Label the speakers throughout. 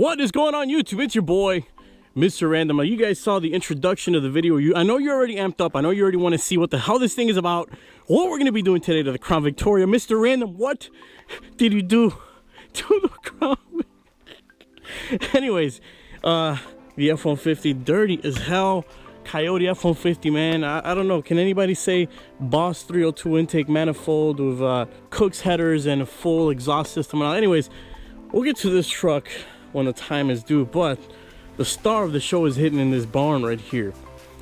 Speaker 1: What is going on YouTube? It's your boy, Mr. Random. You guys saw the introduction of the video. I know you're already amped up. I know you already want to see what the hell this thing is about. What we're going to be doing today to the Crown Victoria. Mr. Random, what did you do to the Crown? Anyways, the F-150, dirty as hell. Coyote F-150, man. I don't know. Can anybody say Boss 302 intake manifold with Cook's headers and a full exhaust system? Anyways, we'll get to this truck when the time is due, but the star of the show is hidden in this barn right here.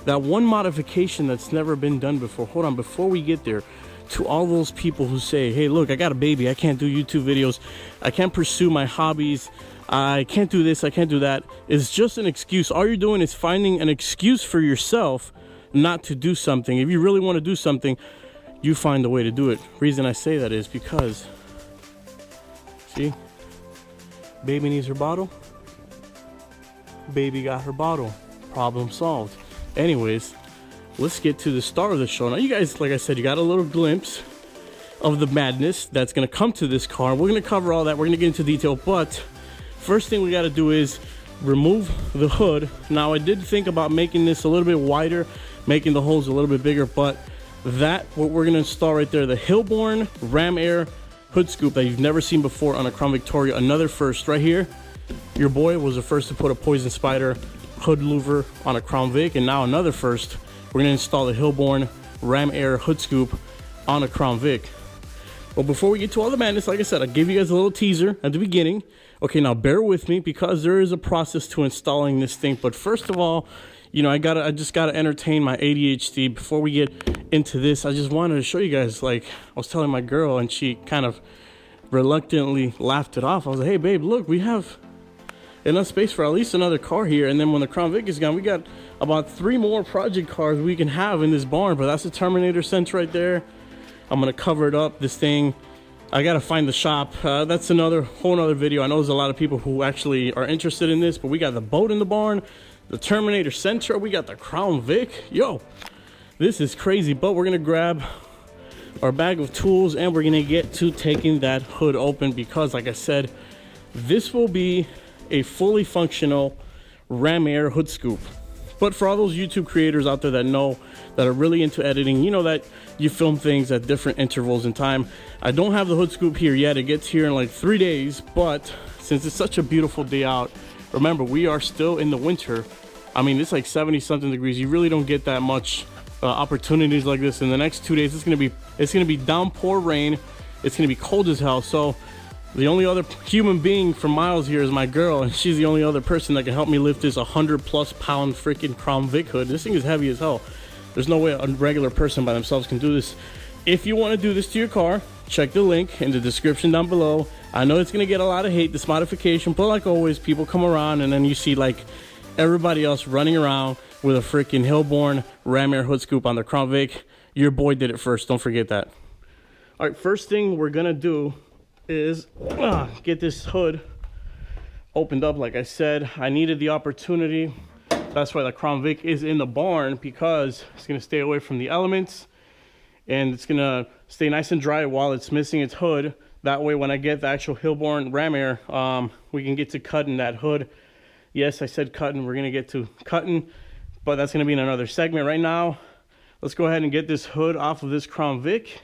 Speaker 1: That one modification that's never been done before. Hold on, before we get there, to all those people who say, hey, look, I got a baby, I can't do YouTube videos, I can't pursue my hobbies, I can't do this, I can't do that. It's just an excuse. All you're doing is finding an excuse for yourself not to do something. If you really want to do something, you find a way to do it. Reason I say that is because, see, baby needs her bottle, baby got her bottle, problem solved. Anyways, let's get to the star of the show. Now you guys, like I said, you got a little glimpse of the madness that's going to come to this car. We're going to cover all that, we're going to get into detail, but first thing we got to do is remove the hood. Now I did think about making this a little bit wider, making the holes a little bit bigger, but what we're going to install right there, the Hilborn Ram Air hood scoop that you've never seen before on a Crown Victoria. Another first right here. Your boy was the first to put a Poison Spider hood louver on a Crown Vic, and now another first, we're going to install the Hilborn Ram Air hood scoop on a Crown Vic. But before we get to all the madness, like I said, I gave you guys a little teaser at the beginning. Okay, now bear with me because there is a process to installing this thing. But first of all, you know, I just gotta entertain my ADHD. Before we get into this, I just wanted to show you guys, like I was telling my girl and she kind of reluctantly laughed it off. I was like, hey babe, look, we have enough space for at least another car here. And then when the Crown Vic is gone, we got about 3 more project cars we can have in this barn. But that's the Terminator Sense right there. I'm gonna cover it up, this thing. I gotta find the shop. That's another whole nother video. I know there's a lot of people who actually are interested in this, but we got the boat in the barn, the Terminator Sentra, we got the Crown Vic. Yo, this is crazy. But we're gonna grab our bag of tools and we're gonna get to taking that hood open because, like I said, this will be a fully functional Ram Air hood scoop. But for all those YouTube creators out there that know, that are really into editing, you know that you film things at different intervals in time. I don't have the hood scoop here yet. It gets here in like 3 days, but since it's such a beautiful day out, remember, we are still in the winter. I mean, it's like 70 something degrees. You really don't get that much opportunities like this. In the next 2 days, it's gonna be downpour rain. It's gonna be cold as hell. So the only other human being for miles here is my girl, and she's the only other person that can help me lift this 100+ pound freaking Crown Vic hood. This thing is heavy as hell. There's no way a regular person by themselves can do this. If you want to do this to your car, check the link in the description down below. I know it's going to get a lot of hate, this modification, but like always, people come around and then you see like everybody else running around with a freaking Hilborn Ram Air hood scoop on their Crown Vic. Your boy did it first, don't forget that. All right, first thing we're going to do is get this hood opened up. Like I said, I needed the opportunity. That's why the Crown Vic is in the barn, because it's going to stay away from the elements and it's going to stay nice and dry while it's missing its hood. That way when I get the actual Hilborn Ram Air, we can get to cutting that hood. Yes, I said cutting. We're going to get to cutting, but that's going to be in another segment. Right now, let's go ahead and get this hood off of this Crown Vic.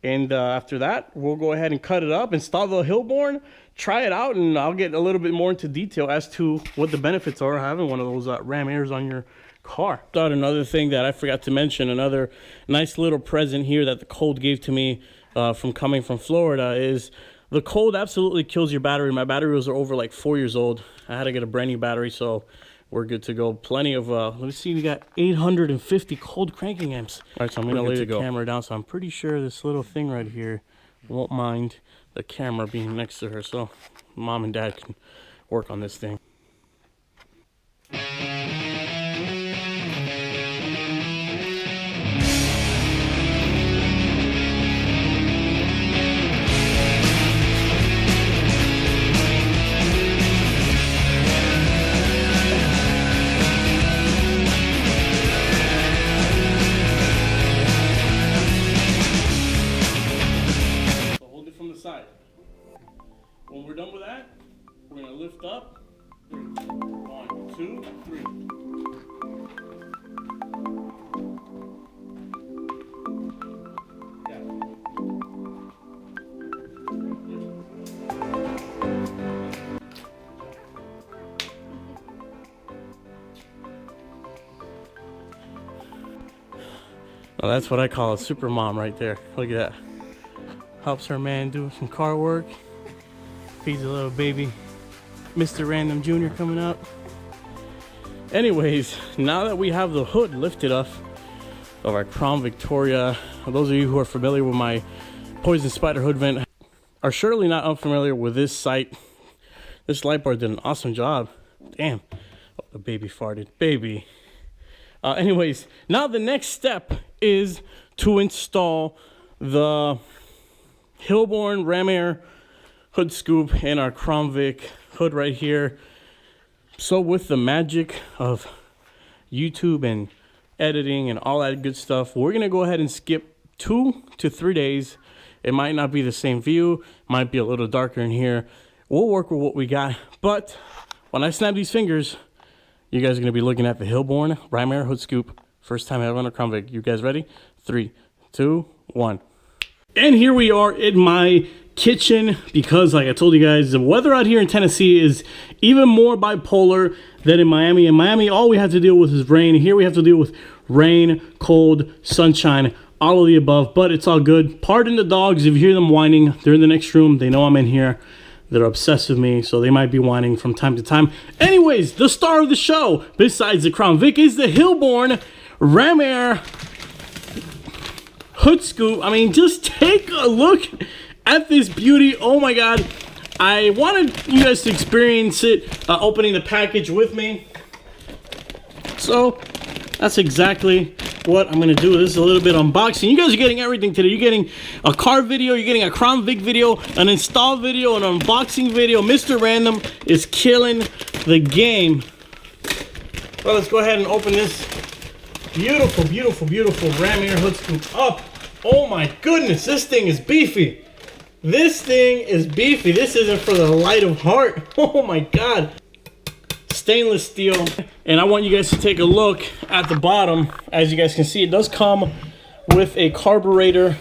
Speaker 1: And after that, we'll go ahead and cut it up, install the Hilborn, try it out, and I'll get a little bit more into detail as to what the benefits are of having one of those Ram Airs on your car. Another thing that I forgot to mention, another nice little present here that the cold gave to me from coming from Florida, is the cold absolutely kills your battery. My batteries are over like 4 years old. I had to get a brand new battery, so we're good to go. Plenty of, let's see, we got 850 cold cranking amps. All right, so I'm gonna lay the camera down, so I'm pretty sure this little thing right here won't mind the camera being next to her, so mom and dad can work on this thing. Side. When we're done with that, we're going to lift up 1, 2, 3. Now that's what I call a super mom right there. Look at that. Helps her man do some car work. Feeds a little baby. Mr. Random Jr. coming up. Anyways, now that we have the hood lifted up of our Crown Victoria, those of you who are familiar with my Poison Spider hood vent are surely not unfamiliar with this sight. This light bar did an awesome job. Damn. Oh, the baby farted. Baby. Anyways, now the next step is to install the Hilborn Ram Air hood scoop and our Crown Vic hood right here. So with the magic of YouTube and editing and all that good stuff, we're gonna go ahead and skip 2 to 3 days. It might not be the same view, might be a little darker in here. We'll work with what we got, but when I snap these fingers, you guys are gonna be looking at the Hilborn Ram Air hood scoop. First time ever on a Crown Vic. You guys ready? 3, 2, 1. And here we are in my kitchen because, like I told you guys, the weather out here in Tennessee is even more bipolar than in Miami. In Miami, all we have to deal with is rain. Here we have to deal with rain, cold, sunshine, all of the above, but it's all good. Pardon the dogs if you hear them whining. They're in the next room. They know I'm in here. They're obsessed with me, so they might be whining from time to time. Anyways, the star of the show, besides the Crown Vic, is the Hilborn Ram Air hood scoop. I mean, just take a look at this beauty. Oh my God. I wanted you guys to experience it opening the package with me. So that's exactly what I'm gonna do. This is a little bit unboxing. You guys are getting everything today. You're getting a car video, you're getting a Crown Vic video, an install video, an unboxing video. Mr. Random is killing the game. Well, let's go ahead and open this beautiful, beautiful, beautiful Ram Air hood scoop up. Oh my goodness, this thing is beefy. This thing is beefy. This isn't for the light of heart. Oh my God. Stainless steel. And I want you guys to take a look at the bottom. As you guys can see, it does come with a carburetor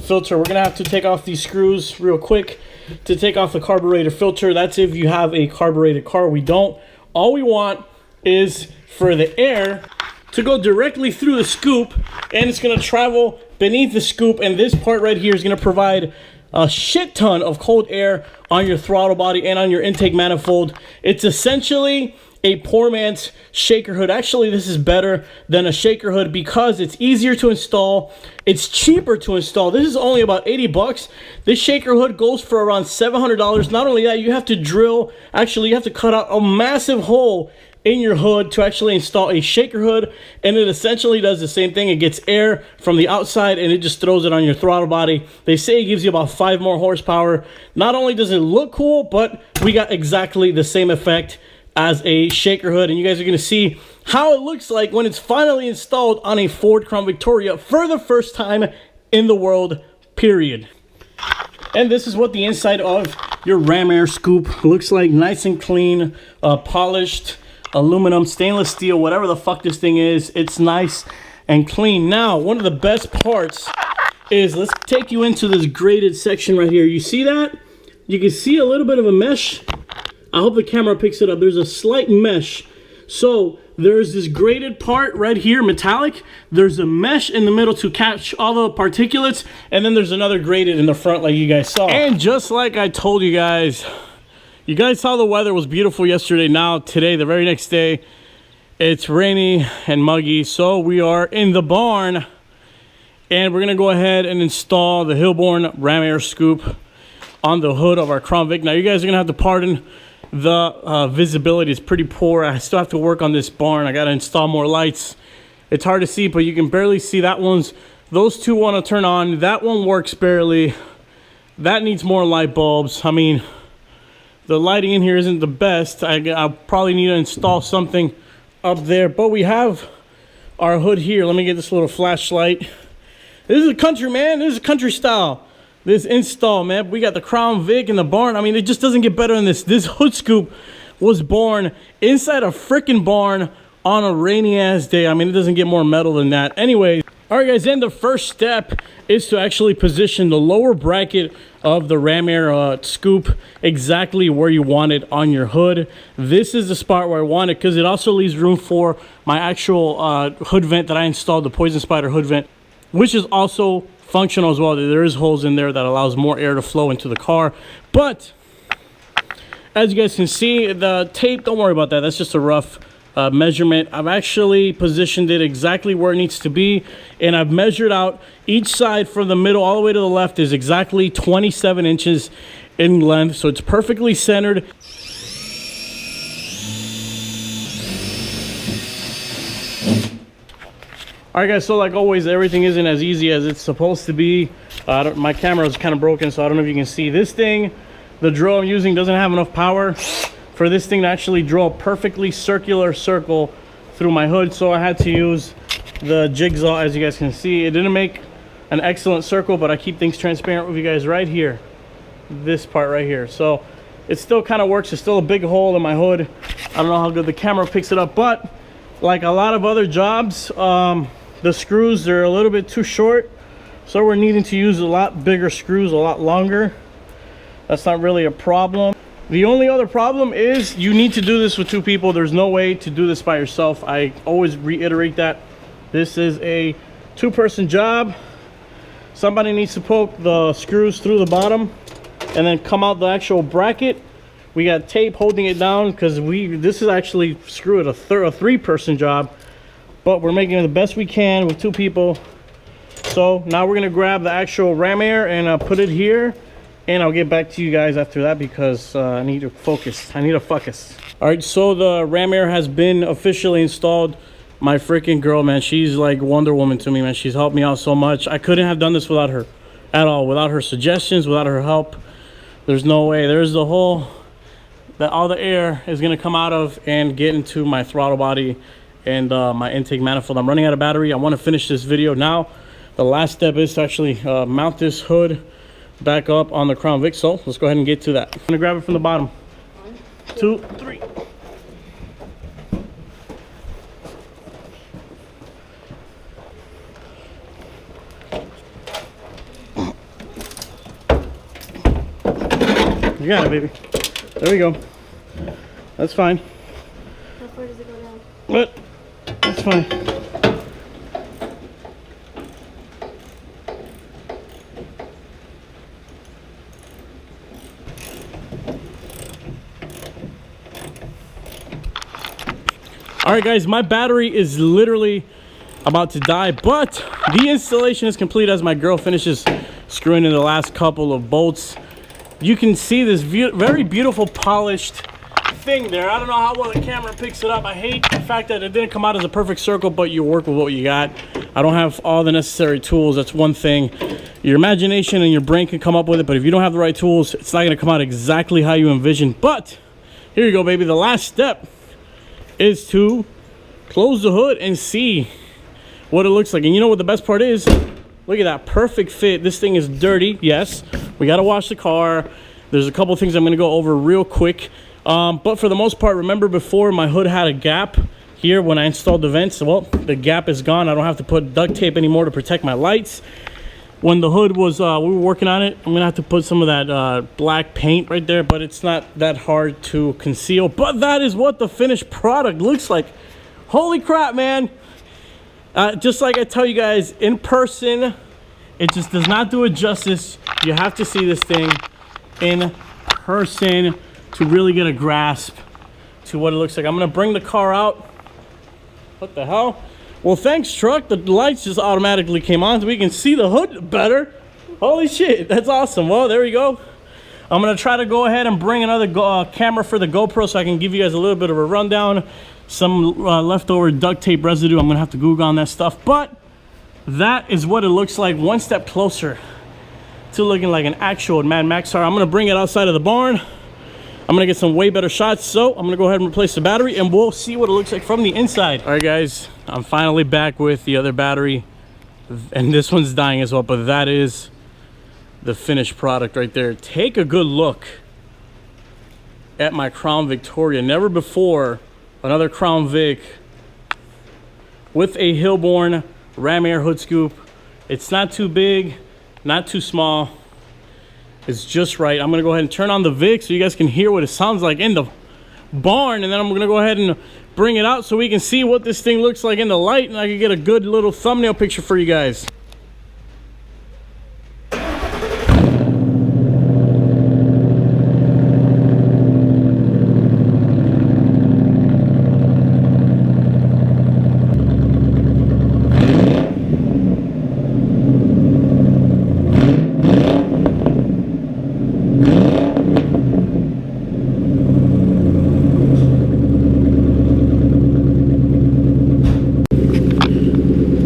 Speaker 1: filter. We're gonna have to take off these screws real quick to take off the carburetor filter. That's if you have a carbureted car. We don't. All we want is for the air to go directly through the scoop, and it's gonna travel beneath the scoop, and this part right here is gonna provide a shit ton of cold air on your throttle body and on your intake manifold. It's essentially a poor man's shaker hood. Actually, this is better than a shaker hood because it's easier to install. It's cheaper to install. This is only about 80 bucks. This shaker hood goes for around $700. Not only that, you have to drill, actually you have to cut out a massive hole in your hood to actually install a shaker hood, and it essentially does the same thing. It gets air from the outside and it just throws it on your throttle body. They say it gives you about 5 more horsepower. Not only does it look cool, but we got exactly the same effect as a shaker hood, and you guys are gonna see how it looks like when it's finally installed on a Ford Crown Victoria for the first time in the world, period. And this is what the inside of your Ram Air scoop looks like. Nice and clean, polished aluminum, stainless steel, whatever the fuck this thing is. It's nice and clean. Now, one of the best parts is, let's take you into this graded section right here. You see that? You can see a little bit of a mesh. I hope the camera picks it up. There's a slight mesh. So there's this graded part right here, metallic. There's a mesh in the middle to catch all the particulates, and then there's another graded in the front like you guys saw. And just like I told you guys saw the weather was beautiful yesterday. Now today, the very next day, it's rainy and muggy. So we are in the barn, and we're gonna go ahead and install the Hilborn Ram Air scoop on the hood of our Crown Vic. Now you guys are gonna have to pardon the visibility. Is pretty poor. I still have to work on this barn. I gotta install more lights. It's hard to see, but you can barely see. Those two want to turn on. That one works barely. That needs more light bulbs. I mean, the lighting in here isn't the best. I'll probably need to install something up there, but we have our hood here. Let me get this little flashlight. This is a country, man. This is a country style. This install, man. We got the Crown Vic in the barn. I mean, it just doesn't get better than this. This hood scoop was born inside a freaking barn on a rainy ass day. I mean, it doesn't get more metal than that. Anyway, all right, guys, then the first step is to actually position the lower bracket of the ram air scoop exactly where you want it on your hood. This is the spot where I want it because it also leaves room for my actual hood vent that I installed, the Poison Spider hood vent, which is also functional as well. There is holes in there that allows more air to flow into the car. But as you guys can see, the tape, don't worry about that. That's just a rough measurement. I've actually positioned it exactly where it needs to be, and I've measured out each side from the middle all the way to the left is exactly 27 inches in length, so it's perfectly centered. All right, guys, so like always, everything isn't as easy as it's supposed to be. My camera is kind of broken, so I don't know if you can see this thing. The drill I'm using doesn't have enough power for this thing to actually draw a perfectly circular circle through my hood, so I had to use the jigsaw. As you guys can see, it didn't make an excellent circle, but I keep things transparent with you guys right here, this part right here. So it still kind of works. It's still a big hole in my hood. I don't know how good the camera picks it up, but like a lot of other jobs, the screws, they're a little bit too short, so we're needing to use a lot bigger screws, a lot longer. That's not really a problem. The only other problem is you need to do this with two people. There's no way to do this by yourself. I always reiterate that. This is a two-person job. Somebody needs to poke the screws through the bottom and then come out the actual bracket. We got tape holding it down because this is actually a three-person job, but we're making it the best we can with two people. So now we're gonna grab the actual ram air and put it here. And I'll get back to you guys after that because I need to focus. I need to focus. All right, so the ram air has been officially installed. My freaking girl, man, she's like Wonder Woman to me, man. She's helped me out so much. I couldn't have done this without her at all, without her suggestions, without her help. There's no way. There's the hole that all the air is gonna come out of and get into my throttle body and my intake manifold. I'm running out of battery. I wanna finish this video now. The last step is to actually mount this hood back up on the Crown Vic, so let's go ahead and get to that. I'm gonna grab it from the bottom. 1, 2, 3. You got it, baby. There we go. That's fine.
Speaker 2: How far does it go down?
Speaker 1: But that's fine. All right, guys, my battery is literally about to die, but the installation is complete as my girl finishes screwing in the last couple of bolts. You can see this very beautiful polished thing there. I don't know how well the camera picks it up. I hate the fact that it didn't come out as a perfect circle, but you work with what you got. I don't have all the necessary tools. That's one thing. Your imagination and your brain can come up with it, but if you don't have the right tools, it's not gonna come out exactly how you envision. But here you go, baby. The last step is to close the hood and see what it looks like. And you know what the best part is? Look at that perfect fit. This thing is dirty, yes, we got to wash the car. There's a couple things I'm going to go over real quick, but for the most part, remember before my hood had a gap here when I installed the vents? Well, the gap is gone. I don't have to put duct tape anymore to protect my lights. When the hood was we were working on it, I'm gonna have to put some of that black paint right there, but it's not that hard to conceal. But that is what the finished product looks like. Holy crap, man. Just like I tell you guys, in person, it just does not do it justice. You have to see this thing in person to really get a grasp to what it looks like. I'm gonna bring the car out. What the hell? Well, thanks, truck. The lights just automatically came on so we can see the hood better. Holy shit, that's awesome. Well, there we go. I'm gonna try to go ahead and bring another camera for the GoPro so I can give you guys a little bit of a rundown. Some leftover duct tape residue. I'm gonna have to Google on that stuff, but that is what it looks like, one step closer to looking like an actual Mad Max car. I'm gonna bring it outside of the barn. I'm gonna get some way better shots, so I'm gonna go ahead and replace the battery and we'll see what it looks like from the inside. All right, guys, I'm finally back with the other battery, and this one's dying as well, but that is the finished product right there. Take a good look at my Crown Victoria. Never before another Crown Vic with a Hilborn ram air hood scoop. It's not too big, not too small. It's just right. I'm gonna go ahead and turn on the Vic so you guys can hear what it sounds like in the barn, and then I'm gonna go ahead and bring it out so we can see what this thing looks like in the light, and I can get a good little thumbnail picture for you guys.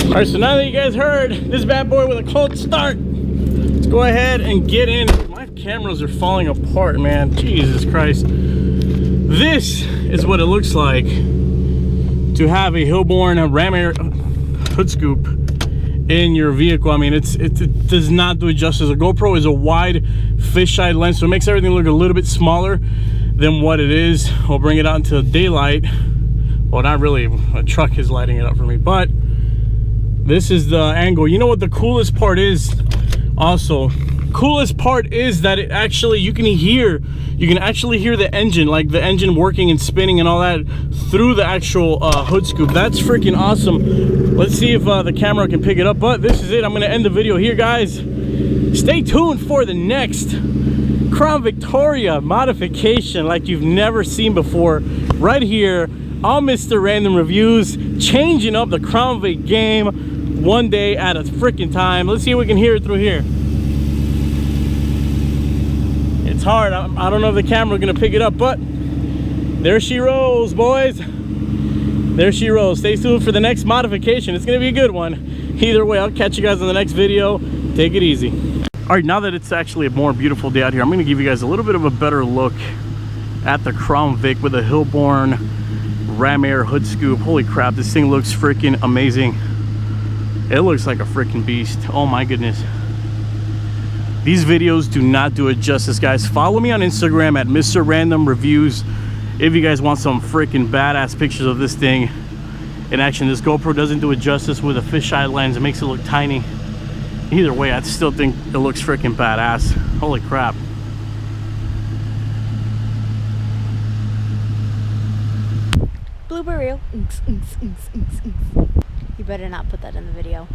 Speaker 1: All right, so now that you guys heard this bad boy with a cold start, let's go ahead and get in. My cameras are falling apart, man. Jesus Christ. This is what it looks like to have a Hilborn ram air hood scoop in your vehicle. I mean, it does not do it justice. A GoPro is a wide fisheye lens, so it makes everything look a little bit smaller than what it is. We'll bring it out into daylight. Well, not really. A truck is lighting it up for me, but this is the angle. You know what the coolest part is? Also, coolest part is that it actually, you can actually hear the engine, like the engine working and spinning and all that through the actual hood scoop. That's freaking awesome. Let's see if the camera can pick it up, but this is it. I'm gonna end the video here, guys. Stay tuned for the next Crown Victoria modification like you've never seen before, right here on Mr. Random Reviews, changing up the Crown Vic game one day at a freaking time. Let's see if we can hear it through here. It's hard. I don't know if the camera is gonna pick it up, but there she rolls, boys. There she rolls. Stay tuned for the next modification. It's gonna be a good one. Either way, I'll catch you guys in the next video. Take it easy. All right, now that it's actually a more beautiful day out here, I'm gonna give you guys a little bit of a better look at the Crown Vic with a Hilborn ram air hood scoop. Holy crap, this thing looks freaking amazing. It looks like a freaking beast. Oh my goodness. These videos do not do it justice, guys. Follow me on Instagram at Mr. Random Reviews if you guys want some freaking badass pictures of this thing in action. This GoPro doesn't do it justice with a fisheye lens. It makes it look tiny. Either way, I still think it looks freaking badass. Holy crap.
Speaker 2: Blooper reel. You better not put that in the video.